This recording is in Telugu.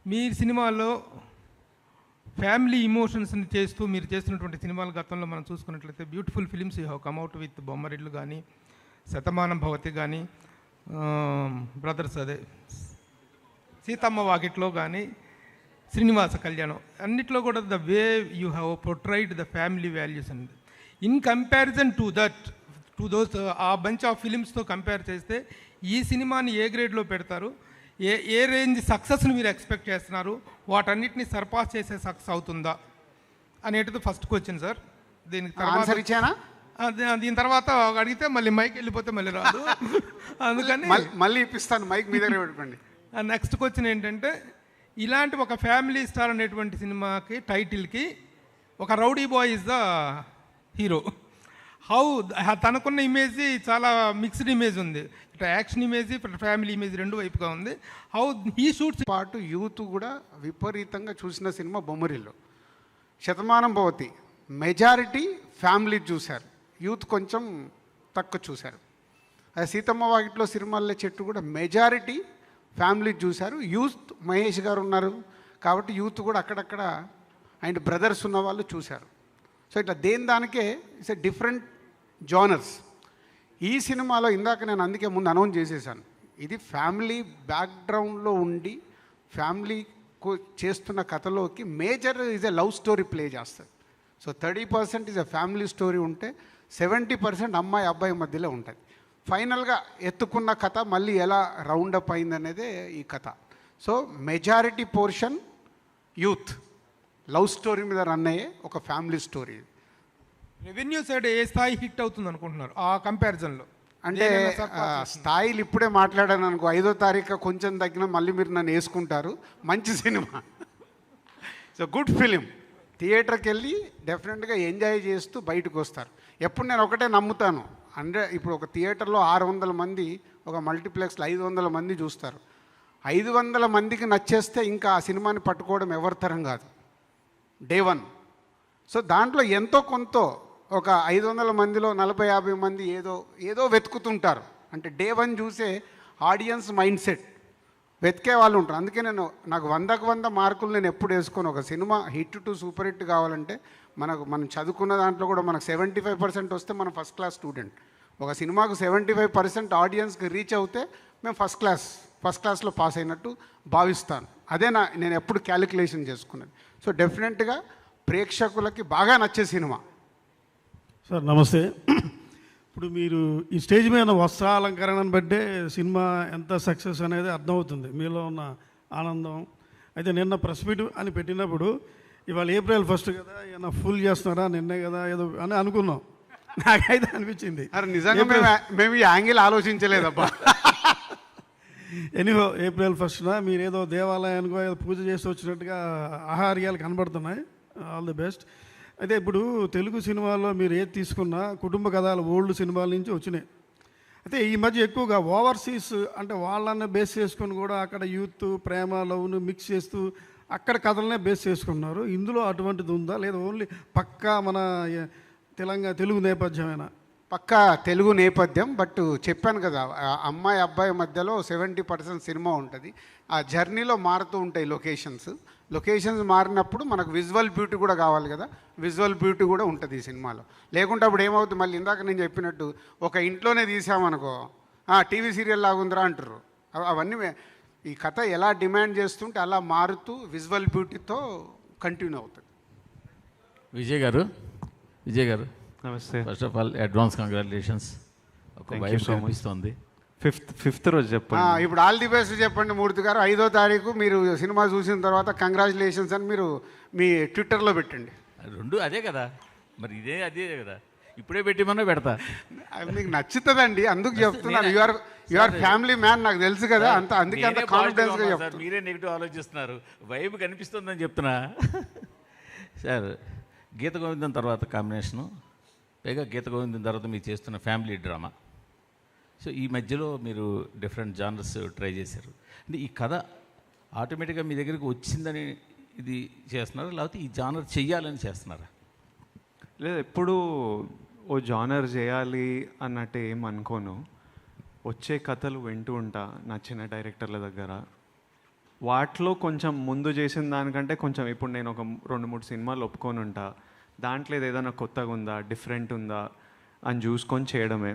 మీ సినిమాలో ఫ్యామిలీ ఇమోషన్స్ని చేస్తూ మీరు చేస్తున్నటువంటి సినిమాల గతంలో మనం చూసుకున్నట్లయితే beautiful films you have come out with Bommarillu కానీ, శతమానం భవతి కానీ, బ్రదర్స్ అదే సీతమ్మ వాకిట్లో కానీ, శ్రీనివాస కళ్యాణం, అన్నిట్లో కూడా the way you have portrayed the family values and in comparison to that to those a bunch of ఫిలిమ్స్తో కంపేర్ చేస్తే ఈ సినిమాని ఏ గ్రేడ్లో పెడతారు? ఏ రేంజ్ సక్సెస్ని మీరు ఎక్స్పెక్ట్ చేస్తున్నారు? వాటన్నిటిని సర్పాస్ చేసే సక్సెస్ అవుతుందా అనేటిది ఫస్ట్ క్వశ్చన్ సార్. దీనికి తర్వాత దీని తర్వాత అడిగితే మళ్ళీ మైక్ వెళ్ళిపోతే మళ్ళీ రాదు, అందుకని మళ్ళీ ఇప్పిస్తాను మైక్ మీ దగ్గర పెట్టుకోండి. నెక్స్ట్ క్వశ్చన్ ఏంటంటే, ఇలాంటి ఒక ఫ్యామిలీ స్టార్ అనేటువంటి సినిమాకి టైటిల్కి ఒక rowdy boy is the hero. How తనకున్న ఇమేజ్ చాలా మిక్స్డ్ ఇమేజ్ ఉంది, ఇటు యాక్షన్ ఇమేజ్ ఇటు ఫ్యామిలీ ఇమేజ్ రెండు వైపుగా ఉంది. హౌ హీ షూట్స్ పాటు యూత్ కూడా విపరీతంగా చూసిన cinema Bommarillu. Shatamanam Bhavati majority family చూశారు, యూత్ కొంచెం తక్కువ చూశారు. అదే సీతమ్మ వాకిట్లో సిరిమల్లె చెట్టు కూడా మెజారిటీ ఫ్యామిలీ చూశారు. యూత్ మహేష్ గారు ఉన్నారు కాబట్టి యూత్ కూడా అక్కడక్కడ అండ్ బ్రదర్స్ ఉన్న వాళ్ళు చూశారు. సో ఇట్లా దానికే ఇట్స్ ఎ డిఫరెంట్ జానర్స్. ఈ సినిమాలో ఇందాక నేను అందుకే ముందు అనౌన్స్ చేసేసాను, ఇది ఫ్యామిలీ బ్యాక్గ్రౌండ్లో ఉండి ఫ్యామిలీ చేస్తున్న కథలోకి major is a love story play చేస్తుంది. So 30% is a family story ఉంటే 70% అమ్మాయి అబ్బాయి మధ్యలో ఉంటుంది. ఫైనల్గా ఎత్తుకున్న కథ మళ్ళీ ఎలా రౌండప్ అయిందనేదే ఈ కథ. So majority portion youth love story మీద రన్ అయ్యే ఒక ఫ్యామిలీ స్టోరీ. రెవెన్యూ సైడ్ ఏ స్థాయి హిట్ అవుతుంది అనుకుంటున్నారు ఆ కంపారిజన్లో? అంటే స్థాయిలు ఇప్పుడే మాట్లాడాను అనుకో, 5వ తారీఖు కొంచెం తగ్గిన మళ్ళీ మీరు నన్ను వేసుకుంటారు. మంచి సినిమా, సో గుడ్ ఫిలిం. థియేటర్కి వెళ్ళి డెఫినెట్గా ఎంజాయ్ చేస్తూ బయటకు వస్తారు. ఎప్పుడు నేను ఒకటే నమ్ముతాను, ఇప్పుడు ఒక థియేటర్లో 600 మంది, ఒక మల్టీప్లెక్స్లో 500 మంది చూస్తారు. 500 మందికి నచ్చేస్తే ఇంకా ఆ సినిమాని పట్టుకోవడం ఎవరి తరం కాదు, డే 1. సో దాంట్లో ఎంతో కొంత ఒక 500 మందిలో 40-50 మంది ఏదో వెతుకుతుంటారు. అంటే డే 1 చూసే ఆడియన్స్ మైండ్ సెట్ వెతికే వాళ్ళు ఉంటారు. అందుకే నాకు 100కు 100 మార్కులు నేను ఎప్పుడు వేసుకోను. ఒక cinema hit to super hit కావాలంటే మనం చదువుకున్న దాంట్లో కూడా మనకు 75% వస్తే మనం ఫస్ట్ క్లాస్ స్టూడెంట్. ఒక సినిమాకు 75% ఆడియన్స్కి రీచ్ అవుతే మేము ఫస్ట్ క్లాస్లో పాస్ అయినట్టు భావిస్తాను. అదే నేను ఎప్పుడు క్యాలిక్యులేషన్ చేసుకున్నాను. సో డెఫినెట్గా ప్రేక్షకులకి బాగా నచ్చే సినిమా. సార్ నమస్తే. ఇప్పుడు మీరు ఈ స్టేజ్ మీద వస్త్రాలంకరణను బట్టే సినిమా ఎంత సక్సెస్ అనేది అర్థమవుతుంది, మీలో ఉన్న ఆనందం. అయితే నిన్న ప్రెస్ మీట్ అని పెట్టినప్పుడు ఇవాళ April 1 కదా, ఏమన్నా ఫుల్ చేస్తున్నారా, నిన్నే కదా ఏదో అని అనుకున్నాం. నాకైతే అనిపించింది అరే నిజంగా మేము ఈ యాంగిల్ ఆలోచించలేదబ్బా. ఎనీహో April 1న మీరు ఏదో దేవాలయానికో ఏదో పూజ చేసి వచ్చినట్టుగా ఆహార్యాలు కనబడుతున్నాయి. All the best. అయితే ఇప్పుడు తెలుగు సినిమాల్లో మీరు ఏది తీసుకున్నా కుటుంబ కథలు ఓల్డ్ సినిమాల నుంచి వచ్చినాయి. అయితే ఈ మధ్య ఎక్కువగా ఓవర్సీస్ అంటే వాళ్ళని బేస్ చేసుకొని కూడా అక్కడ యూత్ ప్రేమ లవ్ను మిక్స్ చేస్తూ అక్కడ కథలనే బేస్ చేసుకున్నారు. ఇందులో అటువంటిది ఉందా, లేదా ఓన్లీ పక్కా మన తెలుగు నేపథ్యమేనా? పక్కా తెలుగు నేపథ్యం. బట్ చెప్పాను కదా, అమ్మాయి అబ్బాయి మధ్యలో 70% సినిమా ఉంటుంది. ఆ జర్నీలో మారుతూ ఉంటాయి లొకేషన్స్ మారినప్పుడు మనకు విజువల్ బ్యూటీ కూడా కావాలి కదా, విజువల్ బ్యూటీ కూడా ఉంటుంది ఈ సినిమాలో. లేకుంటే అప్పుడు ఏమవుతుంది, మళ్ళీ ఇందాక నేను చెప్పినట్టు ఒక ఇంట్లోనే తీసామనుకో టీవీ సీరియల్ లాగుందిరా అంటారు. అవన్నీ ఈ కథ ఎలా డిమాండ్ చేస్తుంటే అలా మారుతూ విజువల్ బ్యూటీతో కంటిన్యూ అవుతుంది. విజయ్ గారు నమస్తే. First of all advance congratulations. ఒక వైఫ్ కనిపిస్తుంది. ఫిఫ్త్ రోజు చెప్పండి. ఇప్పుడు ఆల్ ది బెస్ట్ చెప్పండి మూర్తి గారు. 5వ తారీఖు మీరు సినిమా చూసిన తర్వాత కంగ్రాచులేషన్స్ అని మీరు మీ ట్విట్టర్లో పెట్టండి. రెండు అదే కదా, మరి అదే కదా, ఇప్పుడే పెట్టిమన్నా పెడతా. మీకు నచ్చుతుందండి, అందుకు చెప్తున్నాను. యువర్ ఫ్యామిలీ మ్యాన్, నాకు తెలుసు కదా, అందుకే అంత కాన్ఫిడెన్స్గా చెప్తాను. మీరే నెగిటివ్ ఆలోచిస్తున్నారు, వైబ్ కనిపిస్తుందని చెప్తున్నా. సార్, గీత గోవిందం తర్వాత కాంబినేషను, పైగా గీత గోవిందం తర్వాత మీరు చేస్తున్న ఫ్యామిలీ డ్రామా. సో ఈ మధ్యలో మీరు డిఫరెంట్ జానర్స్ ట్రై చేశారు. అంటే ఈ కథ ఆటోమేటిక్గా మీ దగ్గరికి వచ్చిందని ఇది చేస్తున్నారా, లేకపోతే ఈ జానర్ చెయ్యాలని చేస్తున్నారా? లేదు, ఎప్పుడు ఓ జానర్ చేయాలి అన్నట్టు ఏం అనుకోను. వచ్చే కథలు వింటూ ఉంటా నచ్చిన డైరెక్టర్ల దగ్గర. వాటిలో కొంచెం ముందు చేసిన దానికంటే కొంచెం ఇప్పుడు నేను ఒక 2-3 సినిమాలు ఒప్పుకొని ఉంటా, దాంట్లో ఏదైనా కొత్తగా ఉందా, డిఫరెంట్ ఉందా అని చూసుకొని చేయడమే.